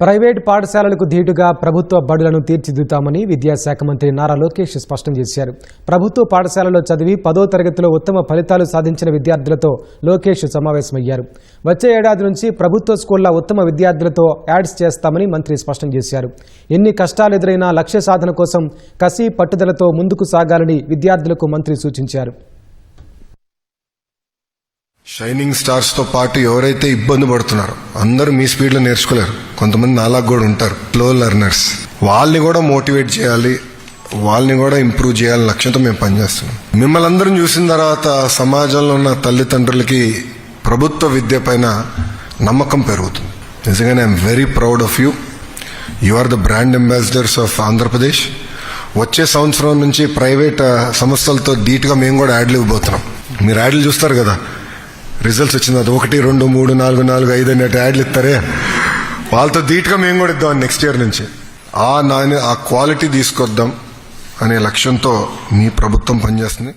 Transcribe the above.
Private పాఠశాలలకు ధీటుగా ప్రభుత్వ బడులను తీర్చిదిద్దుతామని విద్యాశాఖ మంత్రి నారా లోకేష్ స్పష్టం చేశారు. ప్రభుత్వ పాఠశాలలో చదివి 10వ తరగతిలో ఉత్తమ ఫలితాలు సాధించిన విద్యార్థులతో లోకేష్ సమావేశమయ్యారు. వచ్చే ఏడాది నుంచి ప్రభుత్వ స్కూళ్ల ఉత్తమ విద్యార్థులతో యాడ్స్ చేస్తామని మంత్రి స్పష్టం చేశారు. ఎన్ని కష్టాలు ఎదురైనా లక్ష్య సాధన కోసం కసి పట్టుదలతో ముందుకు సాగాలని విద్యార్థులకు మంత్రి సూచించారు. షైనింగ్ స్టార్స్ తో పాటు ఎవరైతే ఇబ్బంది పడుతున్నారో అందరూ మీ స్పీడ్ లో నేర్చుకోలేరు. కొంతమంది నాలాగా కూడా ఉంటారు, స్లో లెర్నర్స్. వాళ్ళని కూడా మోటివేట్ చేయాలి, వాళ్ళని కూడా ఇంప్రూవ్ చేయాలని లక్ష్యంతో మేము పనిచేస్తున్నాం. మిమ్మల్ని అందరం చూసిన తర్వాత సమాజంలో ఉన్న తల్లిదండ్రులకి ప్రభుత్వ విద్య పైన నమ్మకం పెరుగుతుంది. నిజంగానే I'm very proud of you. You are the brand ambassadors of Andhra Pradesh. వచ్చే సంవత్సరం నుంచి ప్రైవేట్ సంస్థలతో ధీటుగా మేము కూడా యాడ్లు ఇవ్వబోతున్నాం. మీరు యాడ్లు చూస్తారు కదా, రిజల్ట్స్ వచ్చిన 1, 2, 3, 4, 4, 5 అన్నట్టు యాడ్లు ఇస్తారే, వాళ్ళతో ధీటుగా మేము కూడా ఇద్దాం నెక్స్ట్ ఇయర్ నుంచి. ఆ క్వాలిటీ తీసుకొద్దాం అనే లక్ష్యంతో మీ ప్రభుత్వం పనిచేస్తుంది.